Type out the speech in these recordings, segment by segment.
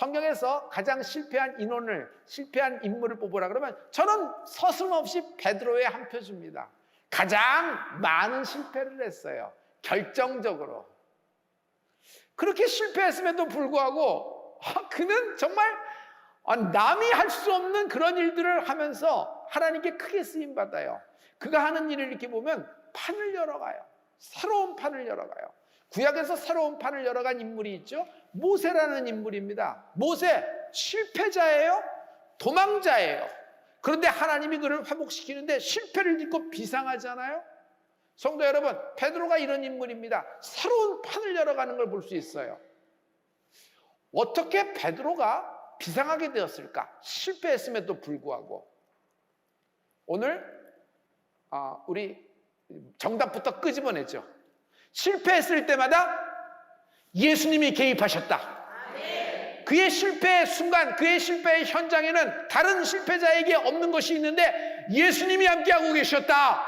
성경에서 가장 실패한 실패한 인물을 뽑으라 그러면 저는 서슴없이 베드로의 한 표 줍니다. 가장 많은 실패를 했어요. 결정적으로. 그렇게 실패했음에도 불구하고 그는 정말 남이 할 수 없는 그런 일들을 하면서 하나님께 크게 쓰임받아요. 그가 하는 일을 이렇게 보면 판을 열어가요. 새로운 판을 열어가요. 구약에서 새로운 판을 열어간 인물이 있죠. 모세라는 인물입니다. 모세 실패자예요. 도망자예요. 그런데 하나님이 그를 회복시키는데 실패를 딛고 비상하잖아요. 성도 여러분, 베드로가 이런 인물입니다. 새로운 판을 열어가는 걸 볼 수 있어요. 어떻게 베드로가 비상하게 되었을까? 실패했음에도 불구하고. 오늘 우리 정답부터 끄집어내죠. 실패했을 때마다 예수님이 개입하셨다. 그의 실패의 순간, 그의 실패의 현장에는 다른 실패자에게 없는 것이 있는데 예수님이 함께하고 계셨다.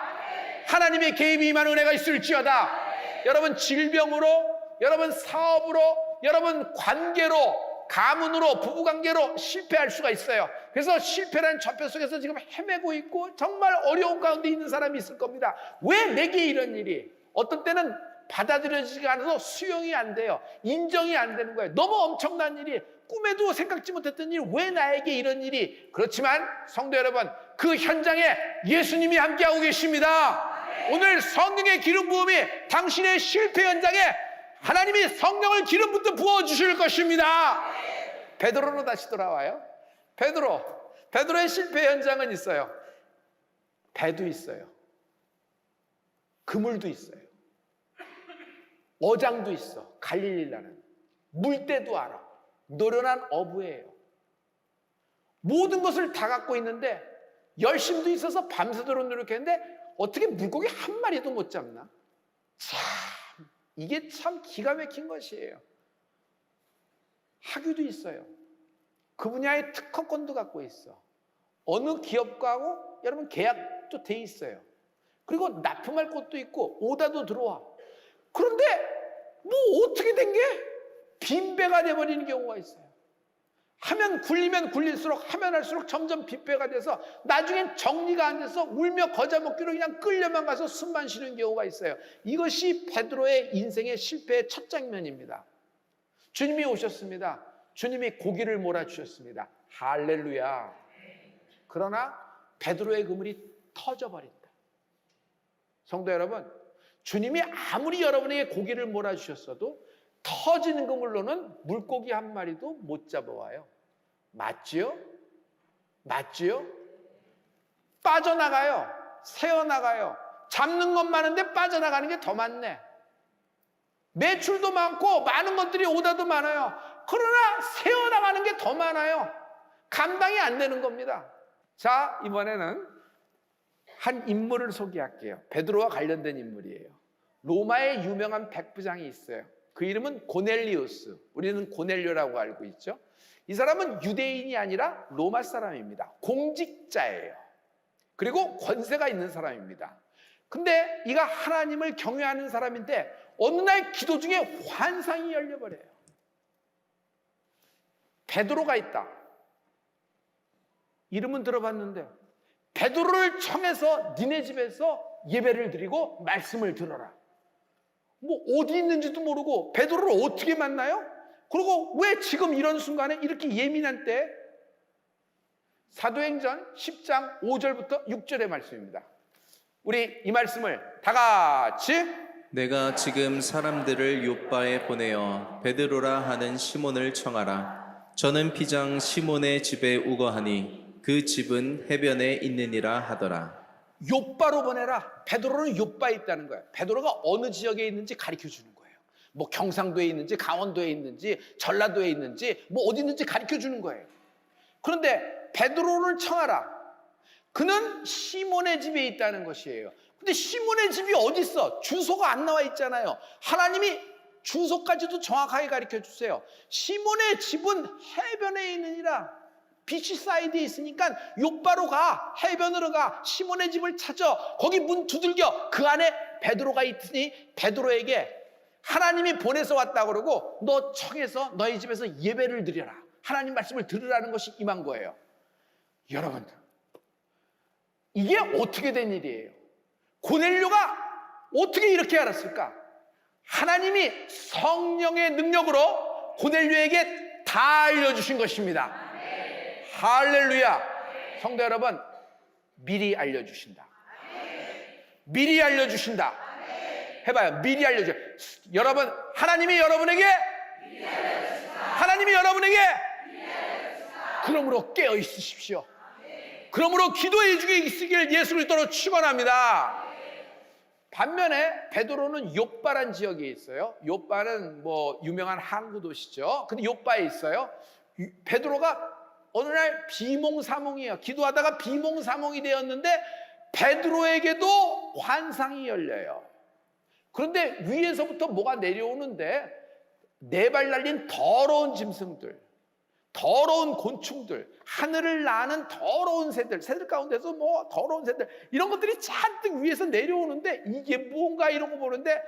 하나님의 개입이 임하는 은혜가 있을지어다. 여러분, 질병으로, 여러분 사업으로, 여러분 관계로, 가문으로, 부부관계로 실패할 수가 있어요. 그래서 실패라는 좌표 속에서 지금 헤매고 있고 정말 어려운 가운데 있는 사람이 있을 겁니다. 왜 내게 이런 일이? 어떤 때는 받아들여지지가 않아서 수용이 안 돼요. 인정이 안 되는 거예요. 너무 엄청난 일이, 꿈에도 생각지 못했던 일, 왜 나에게 이런 일이? 그렇지만 성도 여러분, 그 현장에 예수님이 함께하고 계십니다. 오늘 성령의 기름 부음이 당신의 실패 현장에 하나님이 성령을 기름 붓듯 부어주실 것입니다. 베드로로 다시 돌아와요. 베드로의 실패 현장은 있어요. 배도 있어요. 그물도 있어요. 어장도 있어. 갈릴리라는 물때도 알아. 노련한 어부예요. 모든 것을 다 갖고 있는데 열심도 있어서 밤새도록 노력했는데 어떻게 물고기 한 마리도 못 잡나? 참, 이게 참 기가 막힌 것이에요. 학위도 있어요. 그 분야의 특허권도 갖고 있어. 어느 기업과하고 여러분 계약도 돼 있어요. 그리고 납품할 것도 있고 오다도 들어와. 그런데 뭐 어떻게 된 게 빈배가 돼버리는 경우가 있어요. 하면 굴릴수록 하면 할수록 점점 빈배가 돼서 나중엔 정리가 안 돼서 울며 거저 먹기로 그냥 끌려만 가서 숨만 쉬는 경우가 있어요. 이것이 베드로의 인생의 실패의 첫 장면입니다. 주님이 오셨습니다. 주님이 고기를 몰아주셨습니다. 할렐루야. 그러나 베드로의 그물이 터져버린다. 성도 여러분, 주님이 아무리 여러분에게 고기를 몰아주셨어도 터지는 그물로는 물고기 한 마리도 못 잡아와요. 맞지요? 빠져나가요. 새어나가요. 잡는 건 많은데 빠져나가는 게 더 많네. 매출도 많고 많은 것들이 오다도 많아요. 그러나 새어나가는 게 더 많아요. 감당이 안 되는 겁니다. 자, 이번에는 한 인물을 소개할게요. 베드로와 관련된 인물이에요. 로마에 유명한 백부장이 있어요. 그 이름은 고넬리우스. 우리는 고넬료라고 알고 있죠. 이 사람은 유대인이 아니라 로마 사람입니다. 공직자예요. 그리고 권세가 있는 사람입니다. 근데 이가 하나님을 경외하는 사람인데 어느 날 기도 중에 환상이 열려버려요. 베드로가 있다. 이름은 들어봤는데 베드로를 청해서 니네 집에서 예배를 드리고 말씀을 들어라. 뭐 어디 있는지도 모르고 베드로를 어떻게 만나요? 그리고 왜 지금 이런 순간에 이렇게 예민한 때? 사도행전 10장 5절부터 6절의 말씀입니다. 우리 이 말씀을 다 같이. 내가 지금 사람들을 욥바에 보내어 베드로라 하는 시몬을 청하라. 저는 피장 시몬의 집에 우거하니 그 집은 해변에 있느니라 하더라. 욥바로 보내라. 베드로는 욥바에 있다는 거예요. 베드로가 어느 지역에 있는지 가르쳐 주는 거예요. 뭐 경상도에 있는지 강원도에 있는지 전라도에 있는지 뭐 어디 있는지 가르쳐 주는 거예요. 그런데 베드로를 청하라. 그는 시몬의 집에 있다는 것이에요. 근데 시몬의 집이 어디 있어? 주소가 안 나와 있잖아요. 하나님이 주소까지도 정확하게 가르쳐 주세요. 시몬의 집은 해변에 있느니라. 비치사이드에 있으니까 욥바로 가. 해변으로 가. 시몬의 집을 찾아. 거기 문 두들겨. 그 안에 베드로가 있으니 베드로에게 하나님이 보내서 왔다 그러고 너 청해서 너희 집에서 예배를 드려라. 하나님 말씀을 들으라는 것이 임한 거예요. 여러분, 이게 어떻게 된 일이에요? 고넬료가 어떻게 이렇게 알았을까? 하나님이 성령의 능력으로 고넬료에게 다 알려주신 것입니다. 할렐루야. 성도 여러분, 미리 알려주신다. 미리 알려주신다. 해봐요. 미리 알려줘. 여러분, 하나님이 여러분에게 그러므로 깨어 있으십시오. 그러므로 기도의 주에 있으길 예수 그리스도로 축원합니다. 반면에 베드로는 욥바란 지역에 있어요. 욥바는 뭐 유명한 항구 도시죠. 근데 욥바에 있어요. 베드로가 어느 날 비몽사몽이에요. 기도하다가 비몽사몽이 되었는데 베드로에게도 환상이 열려요. 그런데 위에서부터 뭐가 내려오는데 네 발 달린 더러운 짐승들, 더러운 곤충들, 하늘을 나는 더러운 새들 가운데서 뭐 더러운 새들, 이런 것들이 잔뜩 위에서 내려오는데 이게 뭔가 이런 거 보는데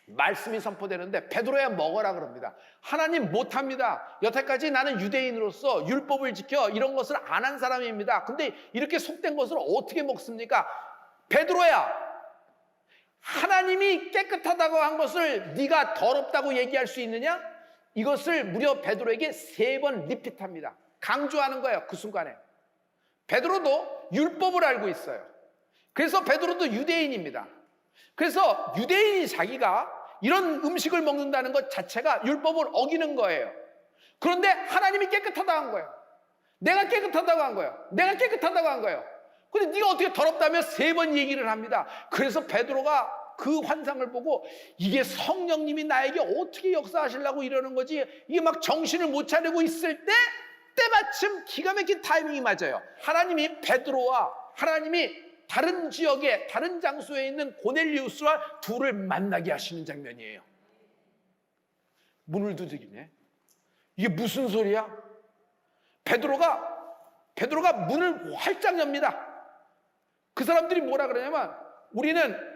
말씀이 선포되는데 베드로야 먹어라 그럽니다. 하나님 못합니다. 여태까지 나는 유대인으로서 율법을 지켜 이런 것을 안 한 사람입니다. 근데 이렇게 속된 것을 어떻게 먹습니까? 베드로야, 하나님이 깨끗하다고 한 것을 네가 더럽다고 얘기할 수 있느냐? 이것을 무려 베드로에게 3번 리핏합니다. 강조하는 거예요. 그 순간에 베드로도 율법을 알고 있어요. 그래서 베드로도 유대인입니다. 그래서 유대인이 자기가 이런 음식을 먹는다는 것 자체가 율법을 어기는 거예요. 그런데 하나님이 깨끗하다고 한 거예요. 내가 깨끗하다고 한 거예요. 내가 깨끗하다고 한 거예요. 근데 네가 어떻게 더럽다며 3번 얘기를 합니다. 그래서 베드로가 그 환상을 보고 이게 성령님이 나에게 어떻게 역사하시려고 이러는 거지, 이게 막 정신을 못 차리고 있을 때 때마침 기가 막힌 타이밍이 맞아요. 하나님이 베드로와 하나님이 다른 지역에 다른 장소에 있는 고넬리우스와 둘을 만나게 하시는 장면이에요. 문을 두드리네. 이게 무슨 소리야? 베드로가 문을 활짝 엽니다. 그 사람들이 뭐라 그러냐면, 우리는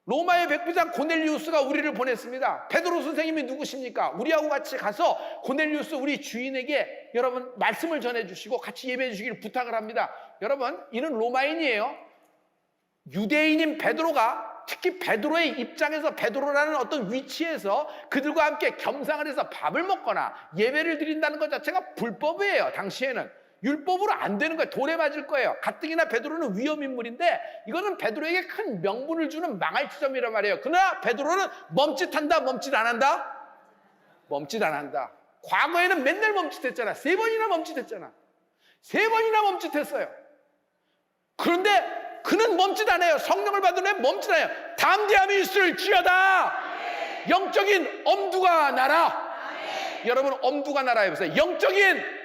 로마의 백부장 고넬리우스가 우리를 보냈습니다. 베드로 선생님이 누구십니까? 우리하고 같이 가서 고넬리우스 우리 주인에게 여러분 말씀을 전해주시고 같이 예배해 주시기를 부탁을 합니다. 여러분, 이는 로마인이에요. 유대인인 베드로가, 특히 베드로의 입장에서, 베드로라는 어떤 위치에서 그들과 함께 겸상을 해서 밥을 먹거나 예배를 드린다는 것 자체가 불법이에요. 당시에는 율법으로 안 되는 거예요. 돌에 맞을 거예요. 가뜩이나 베드로는 위험인물인데 이거는 베드로에게 큰 명분을 주는 망할 지점이란 말이에요. 그러나 베드로는 멈칫한다, 멈칫 안 한다? 멈칫 안 한다. 과거에는 맨날 멈칫했잖아. 3번이나 멈칫했잖아. 3번이나 멈칫했어요. 그런데 그는 멈칫 안 해요. 성령을 받은 후에 멈칫 안 해요. 담대함이 있을지어다. 영적인 엄두가 나라. 여러분, 엄두가 나라 해보세요. 영적인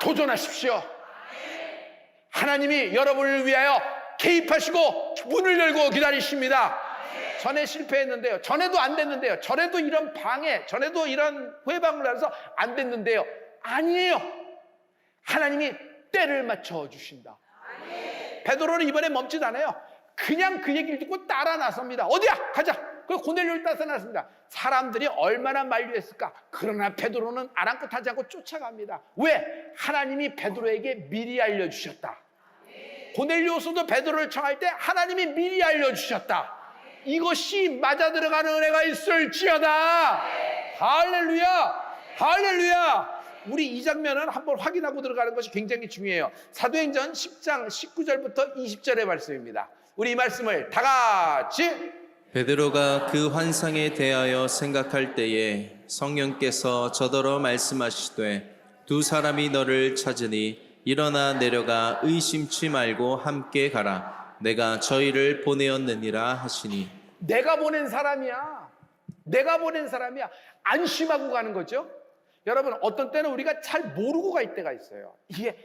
도전하십시오. 하나님이 여러분을 위하여 개입하시고 문을 열고 기다리십니다. 전에 실패했는데요. 전에도 안 됐는데요. 전에도 이런 방해, 전에도 이런 회방을 해서 안 됐는데요. 아니에요. 하나님이 때를 맞춰 주신다. 베드로는 이번에 멈칫 안 해요. 그냥 그 얘기를 듣고 따라 나섭니다. 어디야? 가자. 그리고 고넬료를 따서 나섭니다. 사람들이 얼마나 만류했을까? 그러나 베드로는 아랑곳하지 않고 쫓아갑니다. 왜? 하나님이 베드로에게 미리 알려주셨다. 고넬료서도 베드로를 청할 때 하나님이 미리 알려주셨다. 이것이 맞아 들어가는 은혜가 있을지어다. 할렐루야, 할렐루야. 우리 이 장면은 한번 확인하고 들어가는 것이 굉장히 중요해요. 사도행전 10장 19절부터 20절의 말씀입니다. 우리 이 말씀을 다 같이. 베드로가 그 환상에 대하여 생각할 때에 성령께서 저더러 말씀하시되, 2 사람이 너를 찾으니 일어나 내려가 의심치 말고 함께 가라. 내가 저희를 보내었느니라 하시니. 내가 보낸 사람이야. 내가 보낸 사람이야. 안심하고 가는 거죠. 여러분, 어떤 때는 우리가 잘 모르고 갈 때가 있어요. 이게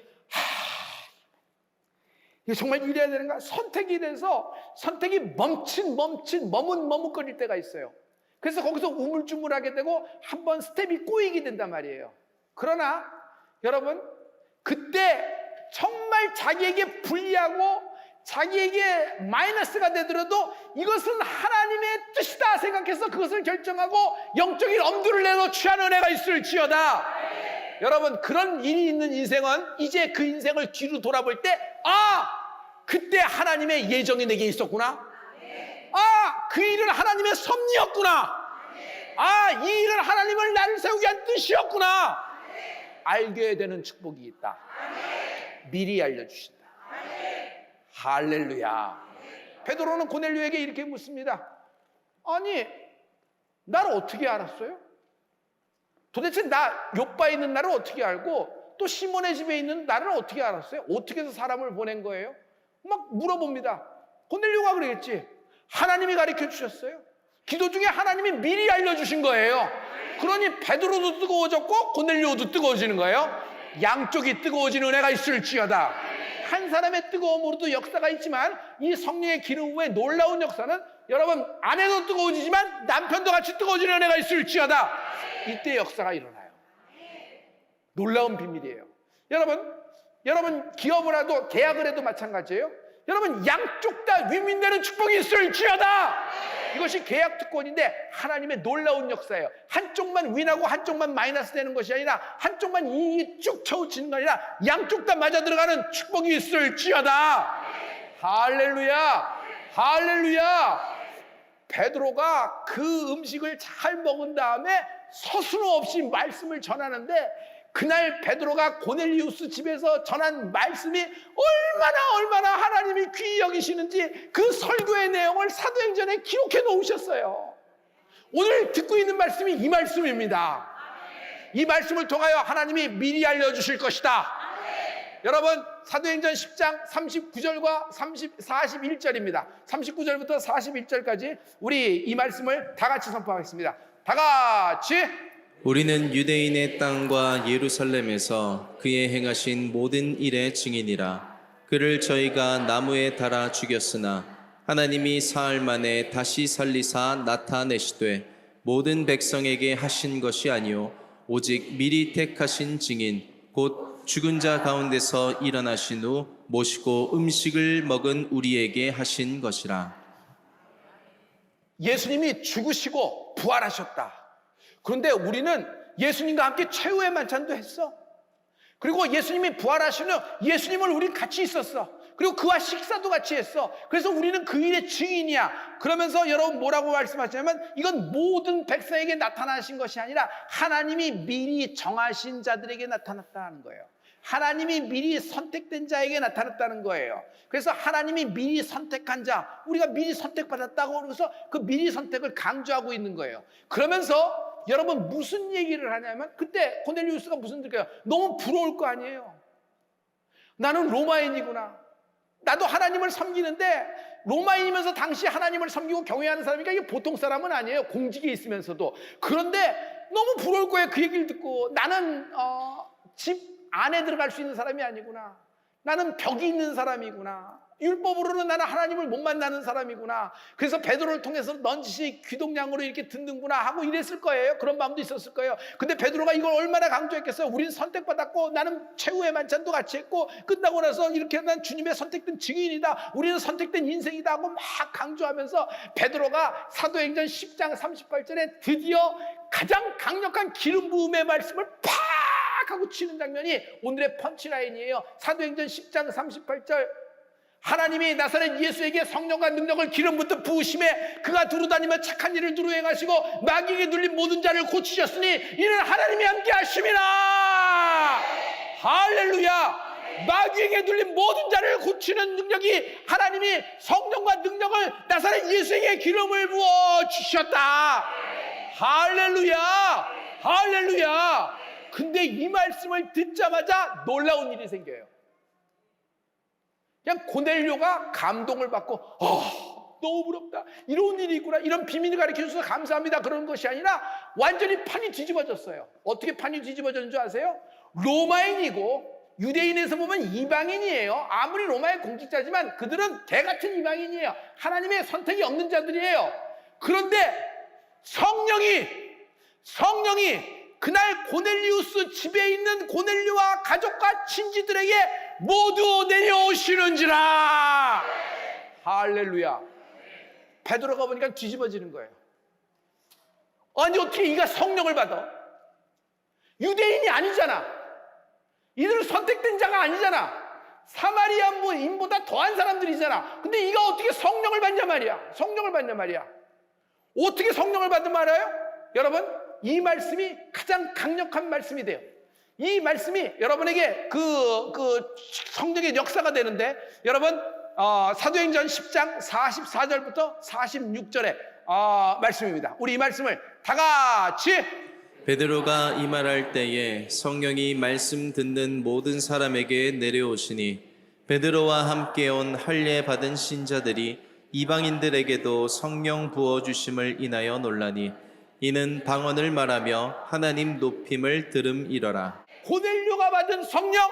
정말 이래야 되는가? 선택이 돼서 선택이 머뭇거릴 때가 있어요. 그래서 거기서 우물쭈물하게 되고 한번 스텝이 꼬이게 된단 말이에요. 그러나 여러분, 그때 정말 자기에게 불리하고 자기에게 마이너스가 되더라도 이것은 하나님의 뜻이다 생각해서 그것을 결정하고 영적인 엄두를 내서 취한 은혜가 있을지어다. 여러분, 그런 일이 있는 인생은 이제 그 인생을 뒤로 돌아볼 때, 그때 하나님의 예정이 내게 있었구나. 그 일은 하나님의 섭리였구나. 이 일은 하나님을 나를 세우기 위한 뜻이었구나. 알게 되는 축복이 있다. 미리 알려주신다. 할렐루야. 베드로는 고넬료에게 이렇게 묻습니다. 아니, 나를 어떻게 알았어요? 도대체 나 요바에 있는 나를 어떻게 알고 또 시몬의 집에 있는 나를 어떻게 알았어요? 어떻게 해서 사람을 보낸 거예요? 막 물어봅니다. 고넬료가 그러겠지. 하나님이 가르쳐 주셨어요. 기도 중에 하나님이 미리 알려주신 거예요. 그러니 베드로도 뜨거워졌고 고넬료도 뜨거워지는 거예요. 양쪽이 뜨거워지는 은혜가 있을지어다. 한 사람의 뜨거움으로도 역사가 있지만 이 성령의 기름 후에 놀라운 역사는 여러분 아내도 뜨거워지지만 남편도 같이 뜨거워지는 은혜가 있을지어다. 이때 역사가 일어나요. 놀라운 비밀이에요. 여러분 기업을 해도 계약을 해도 마찬가지예요. 여러분 양쪽 다 윈윈되는 축복이 있을지어다. 이것이 계약 특권인데 하나님의 놀라운 역사예요. 한쪽만 윈하고 한쪽만 마이너스 되는 것이 아니라 한쪽만 이익이 쭉 쳐우치는 거 아니라 양쪽 다 맞아 들어가는 축복이 있을지어다. 할렐루야. 할렐루야. 베드로가 그 음식을 잘 먹은 다음에 서슴 없이 말씀을 전하는데 그날 베드로가 고넬리우스 집에서 전한 말씀이 얼마나 하나님이 귀히 여기시는지 그 설교의 내용을 사도행전에 기록해 놓으셨어요. 오늘 듣고 있는 말씀이 이 말씀입니다. 이 말씀을 통하여 하나님이 미리 알려주실 것이다. 여러분 사도행전 10장 39절과 41절입니다. 39절부터 41절까지 우리 이 말씀을 다 같이 선포하겠습니다. 다 같이. 우리는 유대인의 땅과 예루살렘에서 그의 행하신 모든 일의 증인이라. 그를 저희가 나무에 달아 죽였으나 하나님이 사흘 만에 다시 살리사 나타내시되 모든 백성에게 하신 것이 아니요 오직 미리 택하신 증인 곧 죽은 자 가운데서 일어나신 후 모시고 음식을 먹은 우리에게 하신 것이라. 예수님이 죽으시고 부활하셨다. 그런데 우리는 예수님과 함께 최후의 만찬도 했어. 그리고 예수님이 부활하신 후 예수님을 우리 같이 있었어. 그리고 그와 식사도 같이 했어. 그래서 우리는 그 일의 증인이야. 그러면서 여러분 뭐라고 말씀하시냐면 이건 모든 백성에게 나타나신 것이 아니라 하나님이 미리 정하신 자들에게 나타났다는 거예요. 하나님이 미리 선택된 자에게 나타났다는 거예요. 그래서 하나님이 미리 선택한 자, 우리가 미리 선택받았다고 그래서 그 미리 선택을 강조하고 있는 거예요. 그러면서 여러분 무슨 얘기를 하냐면 그때 고넬리우스가 무슨 느껴요? 너무 부러울 거 아니에요. 나는 로마인이구나. 나도 하나님을 섬기는데 로마인이면서 당시 하나님을 섬기고 경외하는 사람이니까 이게 보통 사람은 아니에요. 공직에 있으면서도. 그런데 너무 부러울 거예요. 그 얘기를 듣고. 나는 집 안에 들어갈 수 있는 사람이 아니구나. 나는 벽이 있는 사람이구나. 율법으로는 나는 하나님을 못 만나는 사람이구나. 그래서 베드로를 통해서 넌지시 귀동냥으로 이렇게 듣는구나 하고 이랬을 거예요. 그런 마음도 있었을 거예요. 근데 베드로가 이걸 얼마나 강조했겠어요. 우리는 선택받았고 나는 최후의 만찬도 같이 했고 끝나고 나서 이렇게 난 주님의 선택된 증인이다. 우리는 선택된 인생이다 하고 막 강조하면서 베드로가 사도행전 10장 38절에 드디어 가장 강력한 기름 부음의 말씀을 팍 하고 치는 장면이 오늘의 펀치라인이에요. 사도행전 10장 38절 하나님이 나사렛 예수에게 성령과 능력을 기름부터 부으심에 그가 두루다니며 착한 일을 두루 행하시고 마귀에게 눌린 모든 자를 고치셨으니 이는 하나님이 함께 하심이라. 할렐루야. 마귀에게 눌린 모든 자를 고치는 능력이 하나님이 성령과 능력을 나사렛 예수에게 기름을 부어 주셨다. 할렐루야. 할렐루야. 근데 이 말씀을 듣자마자 놀라운 일이 생겨요. 그냥 고넬료가 감동을 받고 너무 부럽다. 이런 일이 있구나. 이런 비밀을 가르쳐 주셔서 감사합니다. 그런 것이 아니라 완전히 판이 뒤집어졌어요. 어떻게 판이 뒤집어졌는 줄 아세요? 로마인이고 유대인에서 보면 이방인이에요. 아무리 로마의 공직자지만 그들은 개같은 이방인이에요. 하나님의 선택이 없는 자들이에요. 그런데 성령이 그날 고넬리우스 집에 있는 고넬료와 가족과 친지들에게 모두 내려오시는지라. 할렐루야. 베드로가 보니까 뒤집어지는 거예요. 아니 어떻게 이가 성령을 받아? 유대인이 아니잖아. 이들은 선택된 자가 아니잖아. 사마리아인보다 더한 사람들이잖아. 근데 이가 어떻게 성령을 받냐 말이야. 성령을 받냐 말이야. 어떻게 성령을 받는 말이에요? 여러분, 이 말씀이 가장 강력한 말씀이 돼요. 이 말씀이 여러분에게 그 성령의 역사가 되는데, 여러분, 사도행전 10장 44절부터 46절의 말씀입니다. 우리 이 말씀을 다 같이. 베드로가 이 말할 때에 성령이 말씀 듣는 모든 사람에게 내려오시니 베드로와 함께 온 할례 받은 신자들이 이방인들에게도 성령 부어 주심을 인하여 놀라니 이는 방언을 말하며 하나님 높임을 들음이러라. 고넬료가 받은 성령,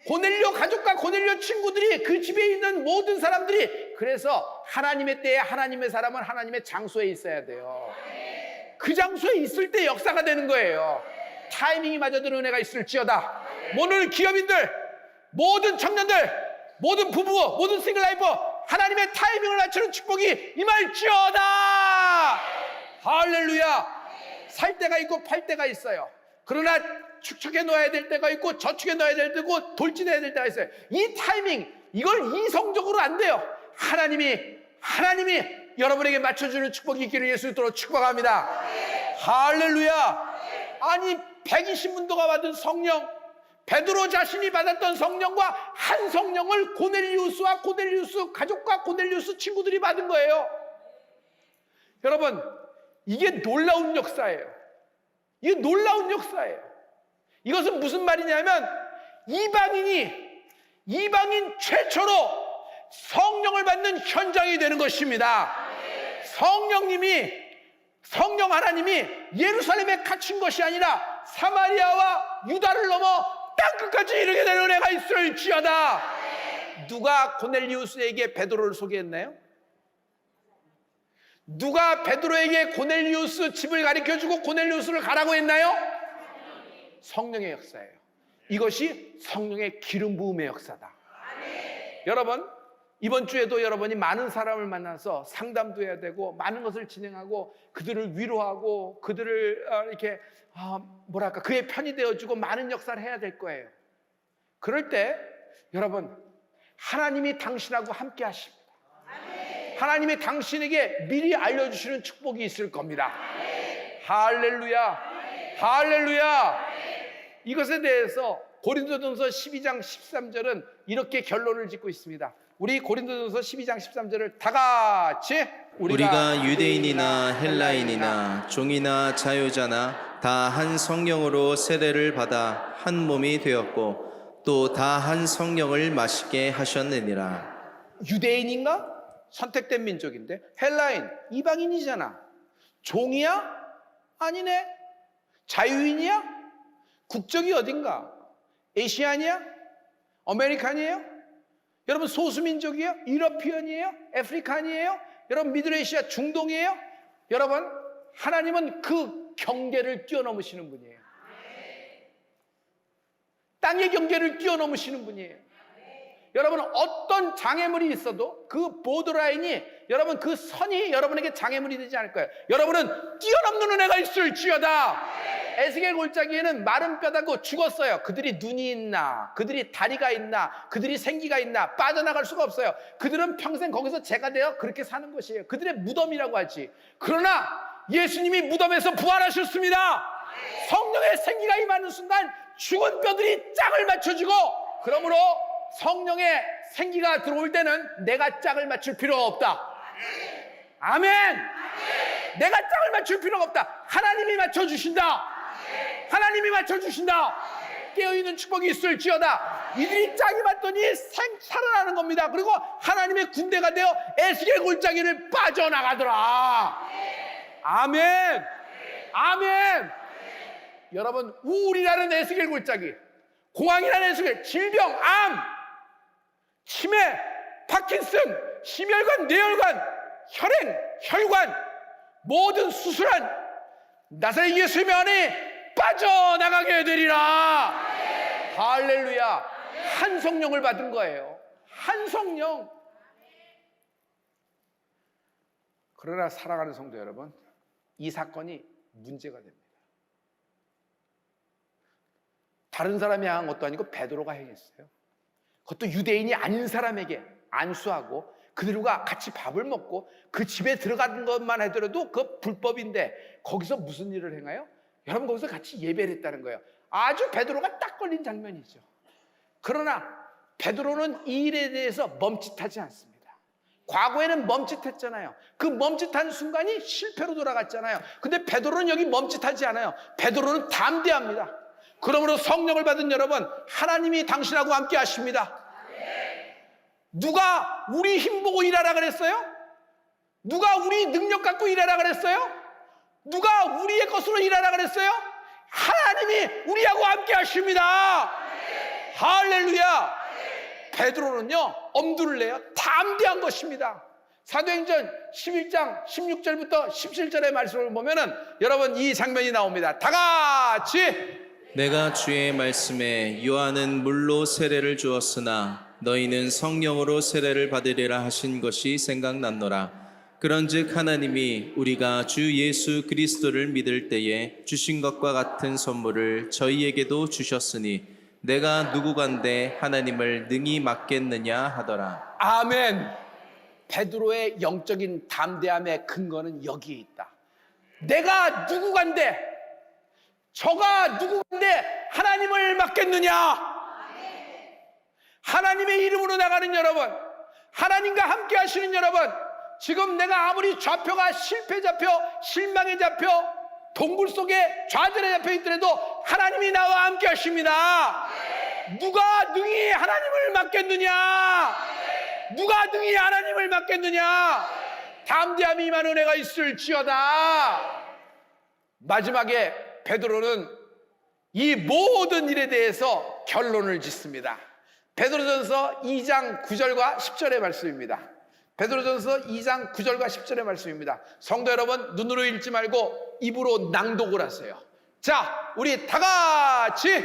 고넬료 가족과 고넬료 친구들이, 그 집에 있는 모든 사람들이, 그래서 하나님의 때에 하나님의 사람은 하나님의 장소에 있어야 돼요. 그 장소에 있을 때 역사가 되는 거예요. 타이밍이 맞아도 은혜가 있을지어다. 오늘 기업인들, 모든 청년들, 모든 부부, 모든 싱글라이프, 하나님의 타이밍을 맞추는 축복이 임할지어다. 할렐루야. 살 때가 있고 팔 때가 있어요. 그러나 축축해 놓아야 될 때가 있고 저축해 놓아야 될 때고 돌진해야 될 때가 있어요. 이 타이밍, 이걸 이성적으로 안 돼요. 하나님이 여러분에게 맞춰주는 축복이 있기를 예수 이름으로 축복합니다. 할렐루야. 아니 120문도가 받은 성령, 베드로 자신이 받았던 성령과 한 성령을 고넬리우스와 고넬리우스 가족과 고넬리우스 친구들이 받은 거예요. 여러분, 이게 놀라운 역사예요. 이게 놀라운 역사예요. 이것은 무슨 말이냐면 이방인 최초로 성령을 받는 현장이 되는 것입니다. 성령 하나님이 예루살렘에 갇힌 것이 아니라 사마리아와 유다를 넘어 땅끝까지 이르게 되는 은혜가 있을지어다. 누가 고넬리우스에게 베드로를 소개했나요? 누가 베드로에게 고넬리우스 집을 가르쳐주고 고넬리우스를 가라고 했나요? 성령의 역사예요. 이것이 성령의 기름 부음의 역사다. 여러분, 이번 주에도 여러분이 많은 사람을 만나서 상담도 해야 되고 많은 것을 진행하고 그들을 위로하고 그들을 이렇게 그의 편이 되어주고 많은 역사를 해야 될 거예요. 그럴 때 여러분, 하나님이 당신하고 함께 하십니다. 하나님이 당신에게 미리 알려주시는 축복이 있을 겁니다. 할렐루야. 할렐루야. 이것에 대해서 고린도전서 12장 13절은 이렇게 결론을 짓고 있습니다. 우리 고린도전서 12장 13절을 다 같이. 우리가 유대인이나 헬라인이나 종이나 자유자나 다 한 성령으로 세례를 받아 한 몸이 되었고 또 다 한 성령을 마시게 하셨느니라. 유대인인가? 선택된 민족인데. 헬라인, 이방인이잖아. 종이야? 아니네. 자유인이야? 국적이 어딘가? 에시안이야? 아메리칸이에요? 여러분 소수민족이에요? 유러피언이에요? 아프리칸이에요? 여러분 미드레이시아 중동이에요? 여러분, 하나님은 그 경계를 뛰어넘으시는 분이에요. 땅의 경계를 뛰어넘으시는 분이에요. 여러분, 어떤 장애물이 있어도 그 보드라인이, 여러분 그 선이 여러분에게 장애물이 되지 않을 거예요. 여러분은 뛰어넘는 은혜가 있을지어다. 에스겔 골짜기에는 마른 뼈다고 죽었어요. 그들이 눈이 있나, 그들이 다리가 있나, 그들이 생기가 있나 빠져나갈 수가 없어요. 그들은 평생 거기서 죄가 되어 그렇게 사는 것이에요. 그들의 무덤이라고 하지. 그러나 예수님이 무덤에서 부활하셨습니다. 성령의 생기가 임하는 순간 죽은 뼈들이 짝을 맞춰지고, 그러므로 성령의 생기가 들어올 때는 내가 짝을 맞출 필요가 없다. 아멘. 내가 짝을 맞출 필요가 없다. 하나님이 맞춰주신다. 하나님이 맞춰주신다. 깨어있는 축복이 있을지어다. 이들이 짝이 맞더니 살아나는 겁니다. 그리고 하나님의 군대가 되어 에스겔 골짜기를 빠져나가더라. 아멘. 아멘. 여러분, 우울이라는 에스겔 골짜기, 공황이라는 에스겔, 질병, 암, 치매, 파킨슨, 심혈관, 뇌혈관, 혈행, 혈관, 모든 수술한 나사렛 예수님의 안에 빠져나가게 되리라. 할렐루야. 한 성령을 받은 거예요. 한 성령. 그러나 사랑하는 성도 여러분, 이 사건이 문제가 됩니다. 다른 사람이 향한 것도 아니고 베드로가 행했어요. 그것도 유대인이 아닌 사람에게 안수하고 그들과 같이 밥을 먹고 그 집에 들어간 것만 하더라도 그 불법인데 거기서 무슨 일을 행해요? 여러분, 거기서 같이 예배를 했다는 거예요. 아주 베드로가 딱 걸린 장면이죠. 그러나 베드로는 이 일에 대해서 멈칫하지 않습니다. 과거에는 멈칫했잖아요. 그 멈칫한 순간이 실패로 돌아갔잖아요. 근데 베드로는 여기 멈칫하지 않아요. 베드로는 담대합니다. 그러므로 성령을 받은 여러분, 하나님이 당신하고 함께 하십니다. 누가 우리 힘 보고 일하라 그랬어요? 누가 우리 능력 갖고 일하라 그랬어요? 누가 우리의 것으로 일하라 그랬어요? 하나님이 우리하고 함께 하십니다. 할렐루야. 베드로는요, 엄두를 내요. 담대한 것입니다. 사도행전 11장 16절부터 17절의 말씀을 보면은 여러분, 이 장면이 나옵니다. 다 같이. 내가 주의 말씀에 요한은 물로 세례를 주었으나 너희는 성령으로 세례를 받으리라 하신 것이 생각났노라. 그런즉 하나님이 우리가 주 예수 그리스도를 믿을 때에 주신 것과 같은 선물을 저희에게도 주셨으니 내가 누구간데 하나님을 능히 맡겠느냐 하더라. 아멘. 베드로의 영적인 담대함의 근거는 여기에 있다. 내가 누구간데, 저가 누구간데 하나님을 맡겠느냐? 하나님의 이름으로 나가는 여러분, 하나님과 함께 하시는 여러분, 지금 내가 아무리 좌표가 실패 좌표, 실망의 좌표, 동굴 속에 좌절에 잡혀 있더라도 하나님이 나와 함께 하십니다. 누가 능히 하나님을 맡겠느냐? 누가 능히 하나님을 맡겠느냐? 담대함이 임한 은혜가 있을지어다. 마지막에 베드로는 이 모든 일에 대해서 결론을 짓습니다. 베드로전서 2장 9절과 10절의 말씀입니다. 베드로전서 2장 9절과 10절의 말씀입니다. 성도 여러분, 눈으로 읽지 말고 입으로 낭독을 하세요. 자, 우리 다 같이.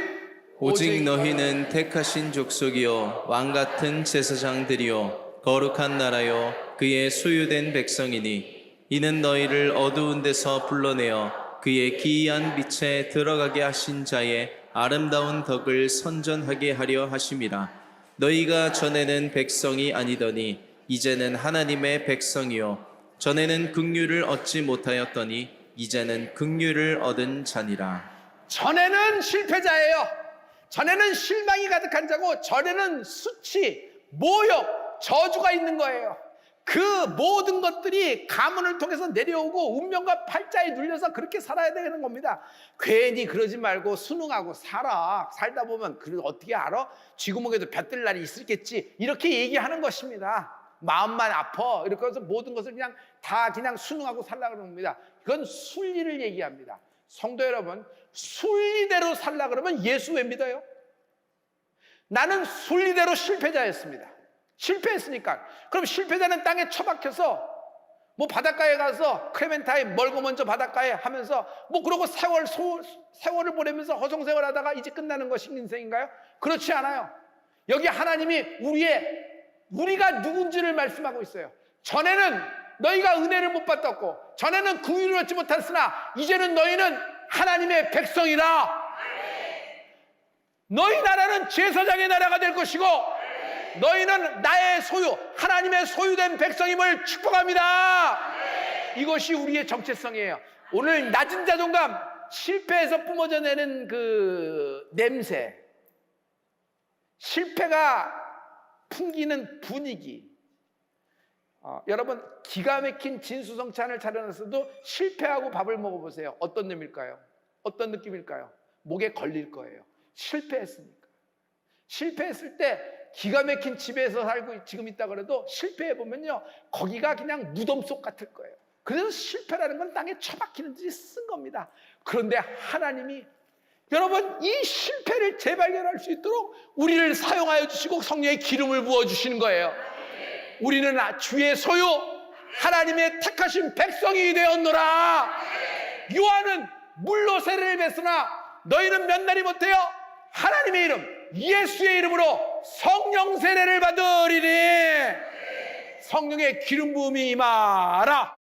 오직 너희는 택하신 족속이요 왕같은 제사장들이요 거룩한 나라요 그의 소유된 백성이니 이는 너희를 어두운 데서 불러내어 그의 기이한 빛에 들어가게 하신 자의 아름다운 덕을 선전하게 하려 하심이라. 너희가 전에는 백성이 아니더니 이제는 하나님의 백성이요 전에는 긍휼을 얻지 못하였더니 이제는 긍휼을 얻은 자니라. 전에는 실패자예요. 전에는 실망이 가득한 자고, 전에는 수치, 모욕, 저주가 있는 거예요. 그 모든 것들이 가문을 통해서 내려오고 운명과 팔자에 눌려서 그렇게 살아야 되는 겁니다. 괜히 그러지 말고 순응하고 살다 보면 그래도 어떻게 알아? 쥐구멍에도 볕들 날이 있을겠지, 이렇게 얘기하는 것입니다. 마음만 아파, 이렇게 해서 모든 것을 그냥 다 그냥 순응하고 살라 그러는 겁니다. 그건 순리를 얘기합니다. 성도 여러분, 순리대로 살라 그러면 예수 왜 믿어요? 나는 순리대로 실패자였습니다. 실패했으니까. 그럼 실패자는 땅에 처박혀서 뭐 바닷가에 가서 클레멘타인 멀고 먼저 바닷가에 하면서 뭐 그러고 세월을 보내면서 허송세월 하다가 이제 끝나는 것이 인생인가요? 그렇지 않아요. 여기 하나님이 우리가 누군지를 말씀하고 있어요. 전에는 너희가 은혜를 못 받았고, 전에는 긍휼을 얻지 못했으나 이제는 너희는 하나님의 백성이라. 너희 나라는 제사장의 나라가 될 것이고 너희는 나의 소유, 하나님의 소유된 백성임을 축복합니다. 이것이 우리의 정체성이에요. 오늘 낮은 자존감, 실패에서 뿜어져내는 그 냄새, 실패가 풍기는 분위기. 여러분, 기가 막힌 진수성찬을 차려놨어도 실패하고 밥을 먹어보세요. 어떤 놈일까요? 어떤 느낌일까요? 목에 걸릴 거예요. 실패했으니까. 실패했을 때 기가 막힌 집에서 살고 지금 있다 그래도 실패해보면요, 거기가 그냥 무덤 속 같을 거예요. 그래서 실패라는 건 땅에 처박히는 듯이 쓴 겁니다. 그런데 하나님이 여러분, 이 실패를 재발견할 수 있도록 우리를 사용하여 주시고 성령의 기름을 부어주시는 거예요. 우리는 주의 소유, 하나님의 택하신 백성이 되었노라. 요한은 물로 세례를 뱉으나 너희는 몇 날이 못해요? 하나님의 이름, 예수의 이름으로 성령 세례를 받으리니 성령의 기름 부음이 임하라.